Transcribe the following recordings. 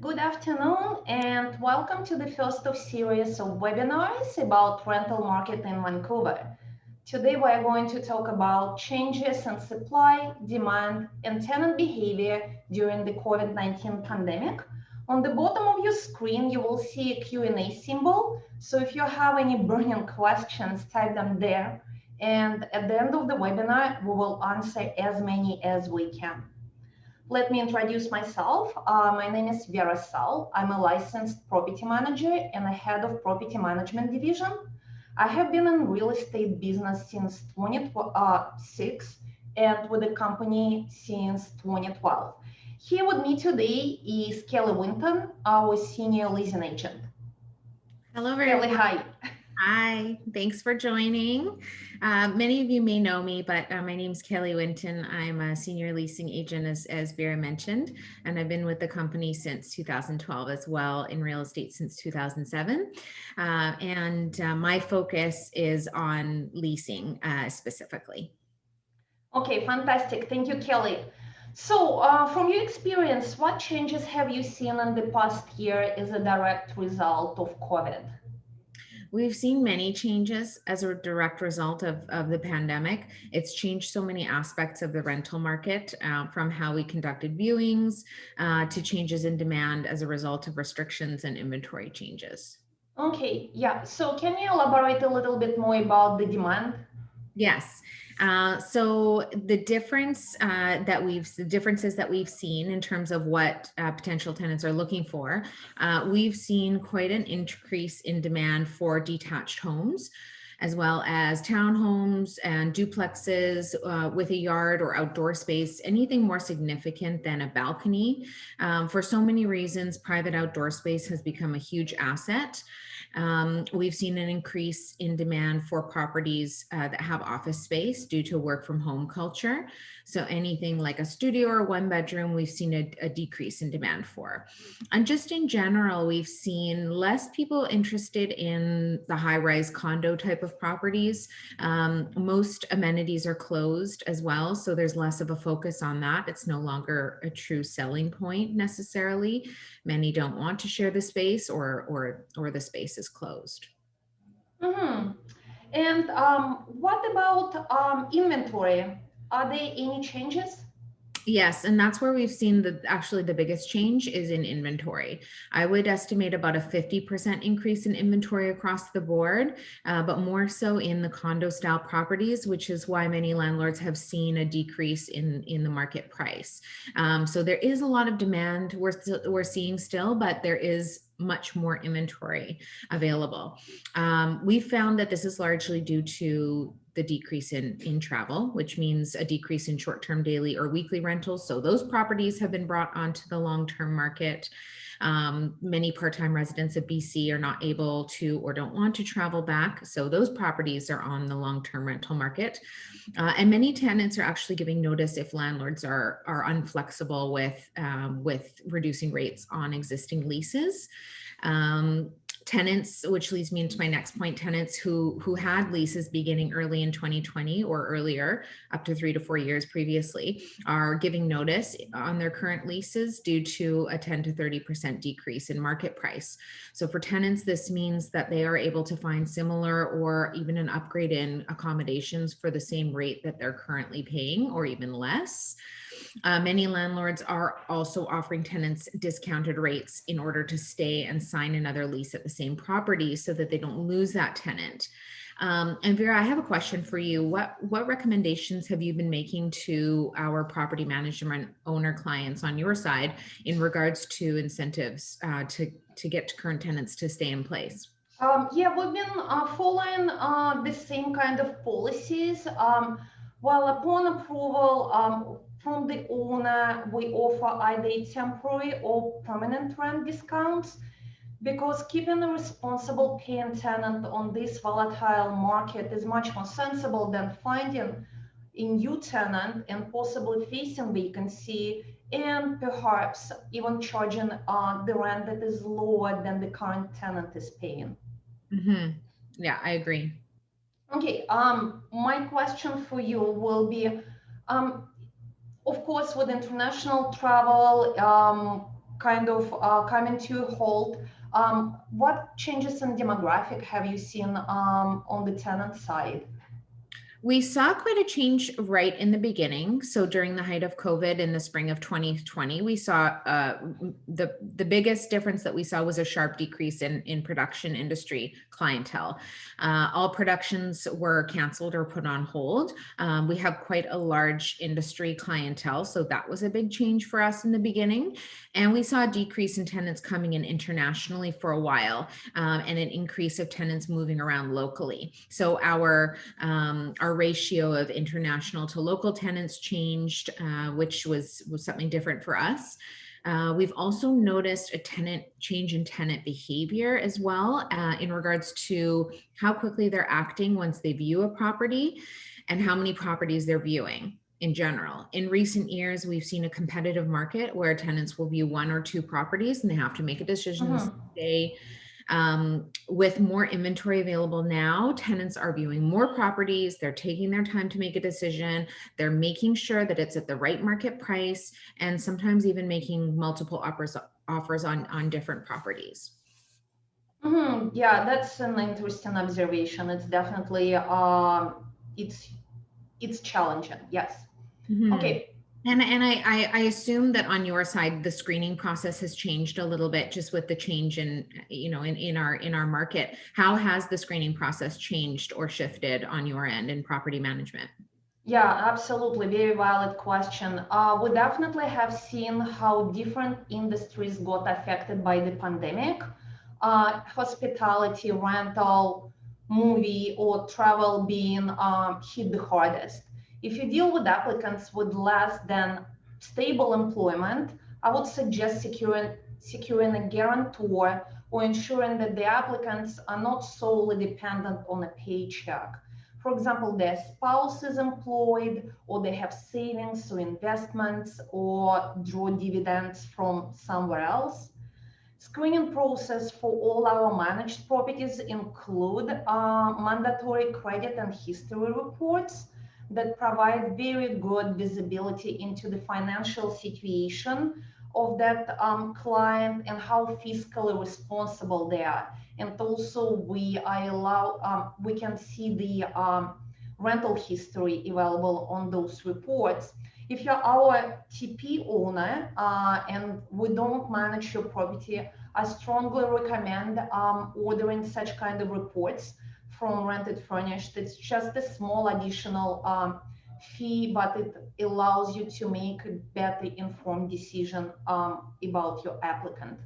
Good afternoon and welcome to the first of series of webinars about rental market in Vancouver. Today we are going to talk about changes in supply, demand and tenant behavior during the COVID-19 pandemic. On the bottom of your screen you will see a Q&A symbol, so if you have any burning questions, type them there, and at the end of the webinar we will answer as many as we can. Let me introduce myself. My name is Vera Sal. I'm a licensed property manager and a head of property management division. I have been in real estate business since 2006 and with the company since 2012. Here with me today is Kelly Winton, our senior leasing agent. Hello, Kelly, everyone. hi. Hi, thanks for joining. Many of you may know me, but my name is Kelly Winton. I'm a senior leasing agent, as Vera mentioned, and I've been with the company since 2012 as well, in real estate since 2007. My focus is on leasing specifically. Okay, fantastic. Thank you, Kelly. So from your experience, what changes have you seen in the past year as a direct result of COVID? We've seen many changes as a direct result of the pandemic. It's changed so many aspects of the rental market, from how we conducted viewings to changes in demand as a result of restrictions and inventory changes. Okay, yeah. So can you elaborate a little bit more about the demand? Yes. So the differences that we've seen in terms of what potential tenants are looking for, we've seen quite an increase in demand for detached homes, as well as townhomes and duplexes with a yard or outdoor space, anything more significant than a balcony. For so many reasons, private outdoor space has become a huge asset. We've seen an increase in demand for properties that have office space due to work from home culture. So anything like a studio or one bedroom, we've seen a decrease in demand for. And just in general, we've seen less people interested in the high-rise condo type of properties. Most amenities are closed as well, so there's less of a focus on that. It's no longer a true selling point necessarily. Many don't want to share the space, or the space is closed. Mm-hmm. And what about inventory? Are there any changes? Yes, and that's where we've seen actually the biggest change is in inventory. I would estimate about a 50% increase in inventory across the board, but more so in the condo style properties, which is why many landlords have seen a decrease in the market price. So there is a lot of demand we're seeing still, but there is much more inventory available. We found that this is largely due to the decrease in travel, which means a decrease in short-term daily or weekly rentals. So those properties have been brought onto the long-term market. Many part-time residents of BC are not able to or don't want to travel back. So those properties are on the long-term rental market. And many tenants are actually giving notice if landlords are unflexible with reducing rates on existing leases. Tenants, which leads me into my next point, tenants who had leases beginning early in 2020 or earlier, up to 3 to 4 years previously, are giving notice on their current leases due to a 10 to 30% decrease in market price. So for tenants, this means that they are able to find similar or even an upgrade in accommodations for the same rate that they're currently paying, or even less. Many landlords are also offering tenants discounted rates in order to stay and sign another lease at the same property so that they don't lose that tenant. And Vera, I have a question for you. What recommendations have you been making to our property management owner clients on your side in regards to incentives to get current tenants to stay in place? Yeah, we've been following the same kind of policies. Well, upon approval from the owner, we offer either temporary or permanent rent discounts, because keeping a responsible paying tenant on this volatile market is much more sensible than finding a new tenant and possibly facing vacancy and perhaps even charging the rent that is lower than the current tenant is paying. Mm-hmm. Yeah, I agree. Okay, my question for you will be, of course, with international travel, kind of coming to a halt. What changes in demographic have you seen on the tenant side? We saw quite a change right in the beginning. So during the height of COVID in the spring of 2020, we saw the biggest difference that we saw was a sharp decrease in production industry clientele. All productions were canceled or put on hold. We have quite a large industry clientele, so that was a big change for us in the beginning. And we saw a decrease in tenants coming in internationally for a while, and an increase of tenants moving around locally. So our ratio of international to local tenants changed, which was something different for us. We've also noticed a change in tenant behavior as well, in regards to how quickly they're acting once they view a property and how many properties they're viewing in general. In recent years, we've seen a competitive market where tenants will view 1 or 2 properties and they have to make a decision to stay. With more inventory available now, tenants are viewing more properties. They're taking their time to make a decision. They're making sure that it's at the right market price, and sometimes even making multiple offers on different properties. Yeah, that's an interesting observation. It's definitely it's challenging. Yes. Okay. And I assume that on your side, the screening process has changed a little bit just with the change in, in our market. How has the screening process changed or shifted on your end in property management? Yeah, absolutely. Very valid question. We definitely have seen how different industries got affected by the pandemic. Hospitality, rental, movie, or travel being hit the hardest. If you deal with applicants with less than stable employment, I would suggest securing a guarantor or ensuring that the applicants are not solely dependent on a paycheck. For example, their spouse is employed, or they have savings or investments, or draw dividends from somewhere else. Screening process for all our managed properties include mandatory credit and history reports that provide very good visibility into the financial situation of that client and how fiscally responsible they are. And also we can see the rental history available on those reports. If you're our TP owner and we don't manage your property, I strongly recommend ordering such kind of reports from Rented Furnished. It's just a small additional fee, but it allows you to make a better informed decision about your applicant.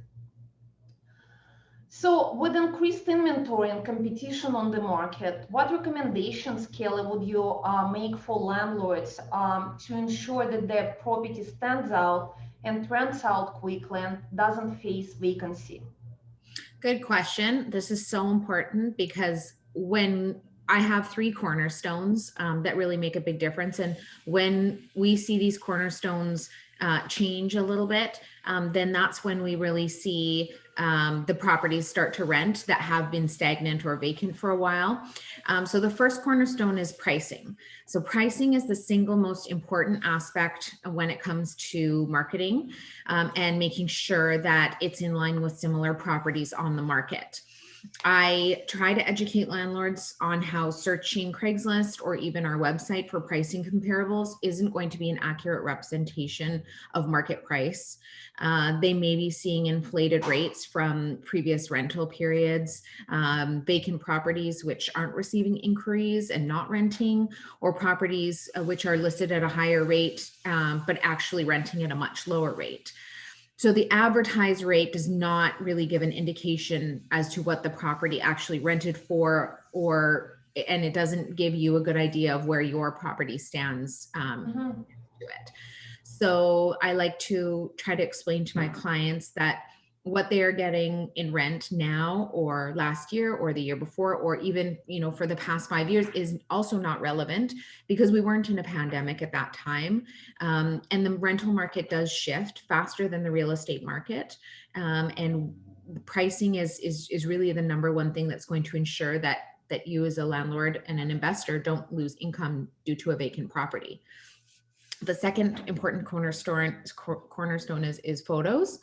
So with increased inventory and competition on the market, what recommendations, Kelly, would you make for landlords to ensure that their property stands out and rents out quickly and doesn't face vacancy? Good question. This is so important because when I have 3 cornerstones that really make a big difference. And when we see these cornerstones change a little bit, then that's when we really see the properties start to rent that have been stagnant or vacant for a while. So the first cornerstone is pricing. So pricing is the single most important aspect when it comes to marketing and making sure that it's in line with similar properties on the market. I try to educate landlords on how searching Craigslist or even our website for pricing comparables isn't going to be an accurate representation of market price. They may be seeing inflated rates from previous rental periods, vacant properties which aren't receiving inquiries and not renting, or properties which are listed at a higher rate but actually renting at a much lower rate. So the advertised rate does not really give an indication as to what the property actually rented for, and it doesn't give you a good idea of where your property stands to it. So I like to try to explain to my clients that what they are getting in rent now or last year or the year before, or even, for the past 5 years is also not relevant because we weren't in a pandemic at that time. And the rental market does shift faster than the real estate market. And pricing is really the number one thing that's going to ensure that you as a landlord and an investor don't lose income due to a vacant property. The second important cornerstone is photos.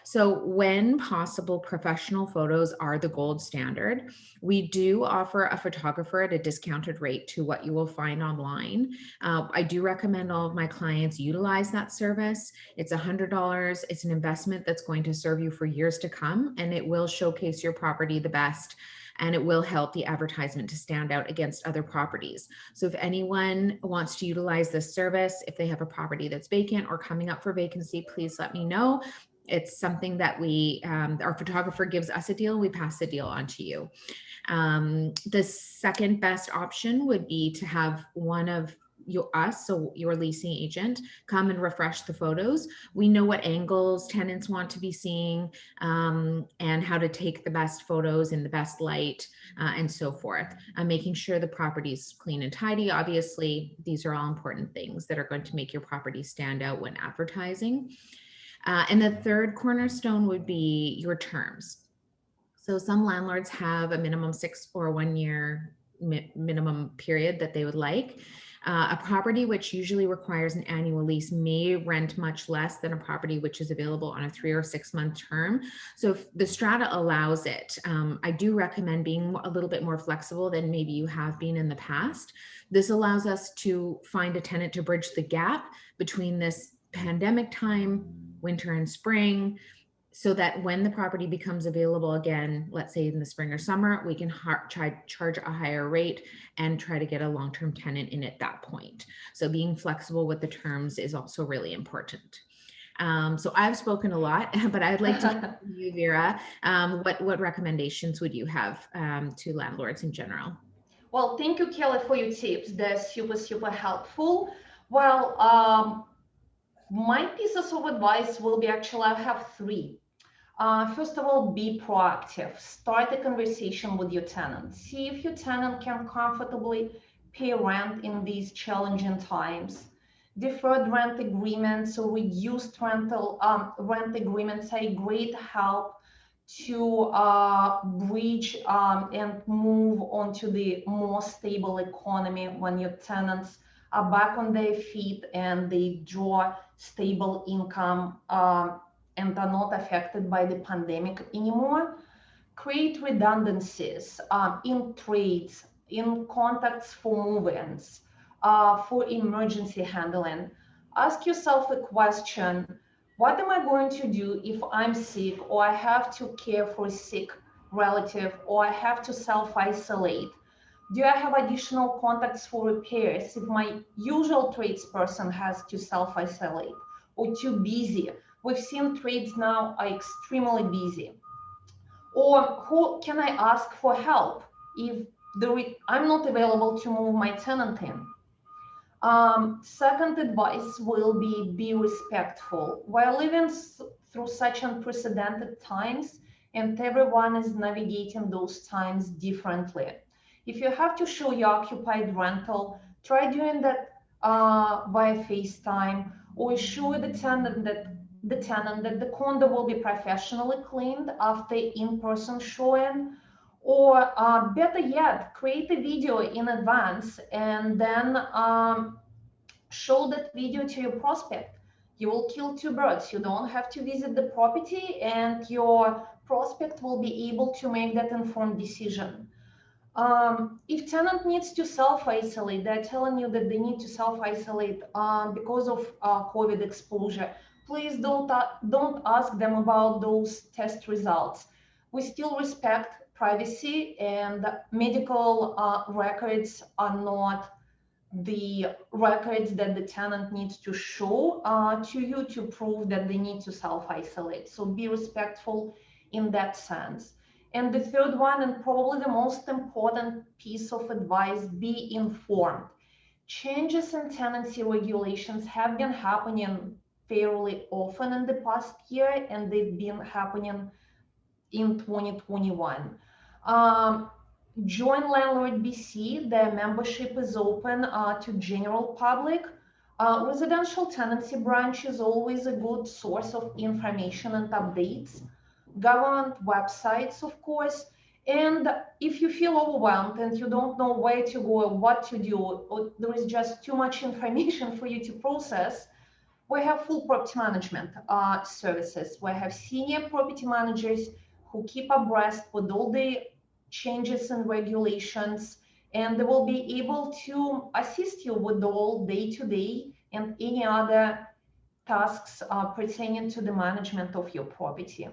So when possible, professional photos are the gold standard. We do offer a photographer at a discounted rate to what you will find online. I do recommend all of my clients utilize that service. It's $100. It's an investment that's going to serve you for years to come, and it will showcase your property the best, and it will help the advertisement to stand out against other properties. So if anyone wants to utilize this service, if they have a property that's vacant or coming up for vacancy, please let me know. It's something that our photographer gives us a deal, we pass the deal on to you. The second best option would be to have one of so your leasing agent, come and refresh the photos. We know what angles tenants want to be seeing, and how to take the best photos in the best light, and so forth. Making sure the property's clean and tidy. Obviously, these are all important things that are going to make your property stand out when advertising. And the third cornerstone would be your terms. So some landlords have a minimum 6 or 1 year minimum period that they would like. A property which usually requires an annual lease may rent much less than a property which is available on a 3 or 6 month term. So if the strata allows it, I do recommend being a little bit more flexible than maybe you have been in the past. This allows us to find a tenant to bridge the gap between this pandemic time, winter and spring, so that when the property becomes available again, let's say in the spring or summer, we can charge a higher rate and try to get a long-term tenant in at that point. So being flexible with the terms is also really important. So I've spoken a lot, but I'd like to hear from you, Vera. What recommendations would you have to landlords in general? Well, thank you, Kelly, for your tips. They're super, super helpful. Well, my pieces of advice will be actually, I have three. First of all, be proactive. Start a conversation with your tenant. See if your tenant can comfortably pay rent in these challenging times. Deferred rent agreements or reduced rent agreements are a great help to bridge and move onto the more stable economy when your tenants are back on their feet and they draw stable income, and are not affected by the pandemic anymore. Create redundancies in trades, in contacts for move-ins, for emergency handling. Ask yourself a question: what am I going to do if I'm sick, or I have to care for a sick relative, or I have to self-isolate? Do I have additional contacts for repairs if my usual tradesperson has to self-isolate or too busy? We've seen trades now are extremely busy. Or who can I ask for help if I'm not available to move my tenant in? Second advice will be respectful. We're living through such unprecedented times, and everyone is navigating those times differently. If you have to show your occupied rental, try doing that via FaceTime, or assure the tenant that the condo will be professionally cleaned after in-person showing. Or better yet, create a video in advance and then show that video to your prospect. You will kill two birds. You don't have to visit the property, and your prospect will be able to make that informed decision. If tenant needs to self-isolate, they're telling you that they need to self-isolate because of COVID exposure, please don't ask them about those test results. We still respect privacy, and medical records are not the records that the tenant needs to show to you to prove that they need to self-isolate. So be respectful in that sense. And the third one, and probably the most important piece of advice, be informed. Changes in tenancy regulations have been happening fairly often in the past year, and they've been happening in 2021. Join Landlord BC. Their membership is open to general public. Residential tenancy branch is always a good source of information and updates. Government websites, of course. And if you feel overwhelmed and you don't know where to go or what to do, or there is just too much information for you to process, We have full property management services. We have senior property managers who keep abreast with all the changes and regulations, and they will be able to assist you with all day-to-day and any other tasks pertaining to the management of your property.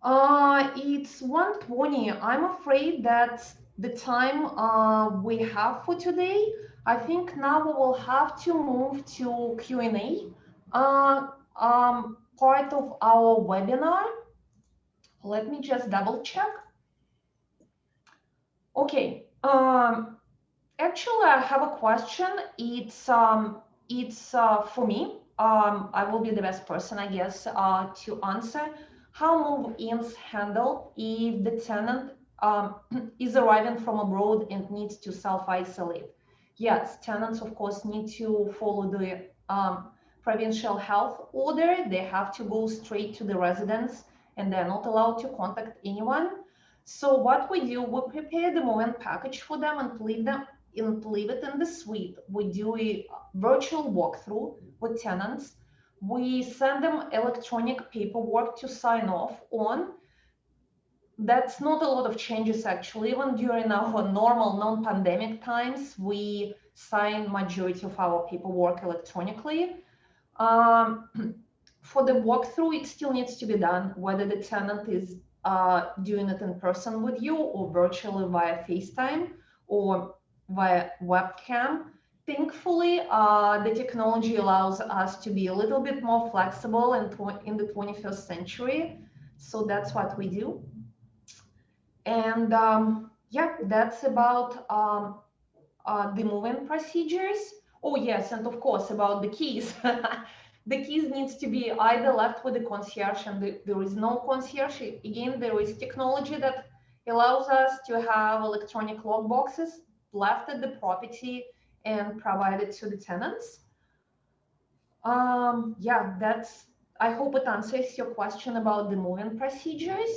It's 1:20. I'm afraid that's the time we have for today. I think now we will have to move to Q&A part of our webinar. Let me just double check. Okay. Actually, I have a question. It's for me. I will be the best person, I guess, to answer. How move-ins handle if the tenant is arriving from abroad and needs to self-isolate? Yes, tenants, of course, need to follow the provincial health order. They have to go straight to the residence, and they're not allowed to contact anyone. So what we do, we prepare the move-in package for them and leave it in the suite. We do a virtual walkthrough with tenants. We send them electronic paperwork to sign off on. That's not a lot of changes, actually. Even during our normal non-pandemic times, we sign majority of our paperwork electronically. For the walkthrough, it still needs to be done, whether the tenant is doing it in person with you or virtually via FaceTime or via webcam. Thankfully, the technology allows us to be a little bit more flexible in the 21st century. So that's what we do. And yeah, that's about the move-in procedures. Oh yes, and of course about the keys. The keys needs to be either left with the concierge, and there is no concierge. Again, there is technology that allows us to have electronic lock boxes left at the property and provided to the tenants. Yeah, I hope it answers your question about the move-in procedures.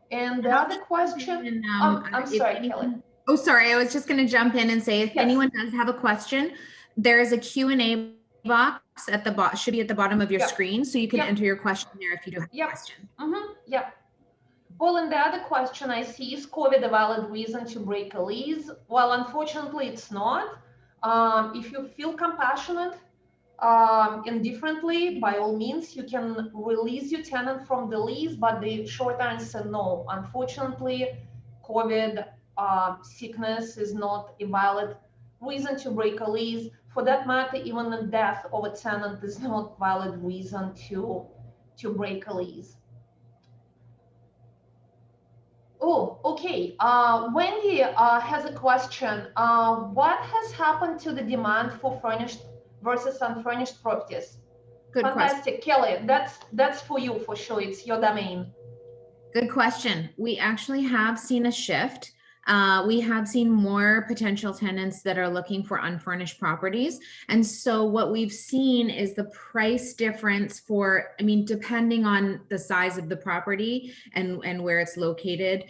And the other question, I'm sorry, Kelly. Oh, sorry. I was just going to jump in and say, if anyone does have a question, there is a Q&A box at the bottom, should be at the bottom of your screen. So you can enter your question there if you do have a question. Yeah. Well, and the other question I see, is COVID a valid reason to break a lease? Well, unfortunately, it's not. If you feel compassionate indifferently, by all means, you can release your tenant from the lease, but the short answer, no. Unfortunately, COVID sickness is not a valid reason to break a lease. For that matter, even the death of a tenant is not valid reason to break a lease. Oh, okay. Wendy has a question. What has happened to the demand for furnished versus unfurnished properties? Good Fantastic, question. Kelly. That's for you for sure. It's your domain. Good question. We actually have seen a shift. We have seen more potential tenants that are looking for unfurnished properties. And so what we've seen is the price difference for, I mean, depending on the size of the property and where it's located,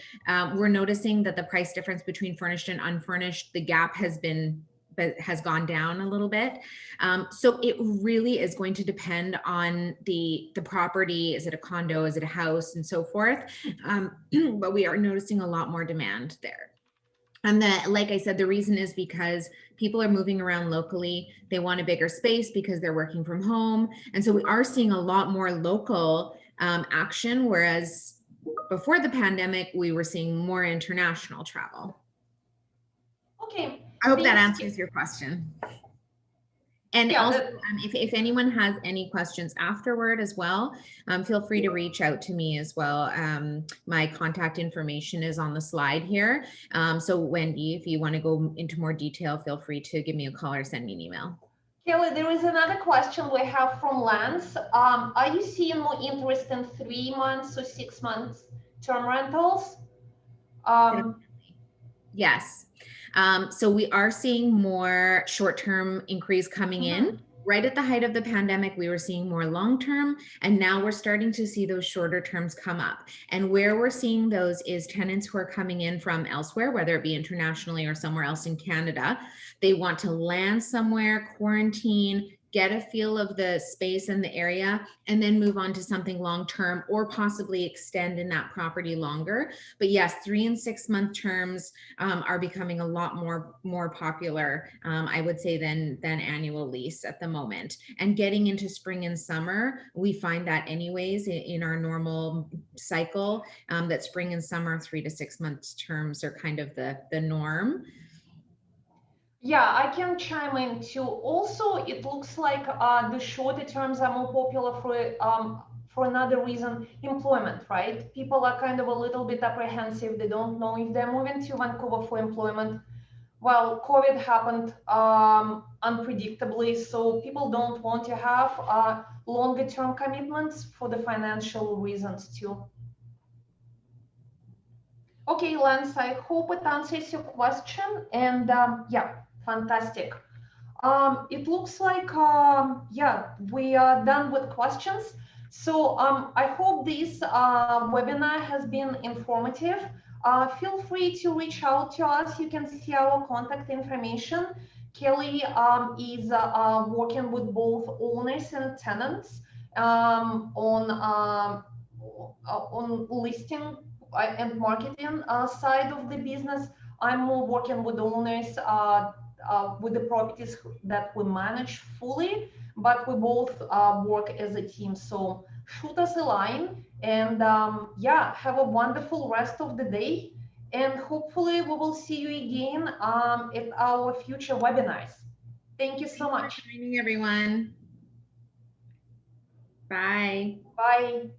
we're noticing that the price difference between furnished and unfurnished, the gap has gone down a little bit. So it really is going to depend on the property. Is it a condo? Is it a house? And so forth. But we are noticing a lot more demand there. And like I said, the reason is because people are moving around locally. They want a bigger space because they're working from home. And so we are seeing a lot more local action, whereas before the pandemic, we were seeing more international travel. Okay. I hope that answers your question. And also, if anyone has any questions afterward as well, feel free to reach out to me as well. My contact information is on the slide here. So Wendy, if you want to go into more detail, feel free to give me a call or send me an email. Kelly, there is another question we have from Lance. Are you seeing more interest in 3 months or 6 months term rentals? Yes. So we are seeing more short-term inquiries coming in. Right at the height of the pandemic, we were seeing more long-term, and now we're starting to see those shorter terms come up. And where we're seeing those is tenants who are coming in from elsewhere, whether it be internationally or somewhere else in Canada. They want to land somewhere, quarantine, get a feel of the space and the area, and then move on to something long-term or possibly extend in that property longer. But yes, 3 and 6 month terms are becoming a lot more popular, I would say, than annual lease at the moment. And getting into spring and summer, we find that anyways in our normal cycle, that spring and summer 3 to 6 months terms are kind of the norm. Yeah, I can chime in too. Also, it looks like the shorter terms are more popular for another reason, employment, right? People are kind of a little bit apprehensive. They don't know if they're moving to Vancouver for employment. Well, COVID happened unpredictably, so people don't want to have longer term commitments for the financial reasons too. Okay, Lance, I hope it answers your question. And yeah, fantastic. It looks like, yeah, we are done with questions. So I hope this webinar has been informative. Feel free to reach out to us. You can see our contact information. Kelly is working with both owners and tenants on listing and marketing side of the business. I'm more working with owners with the properties that we manage fully, but we both work as a team. So shoot us a line, and yeah, have a wonderful rest of the day. And hopefully we will see you again at our future webinars. Thank you so much. Thanks for joining, everyone. Bye. Bye.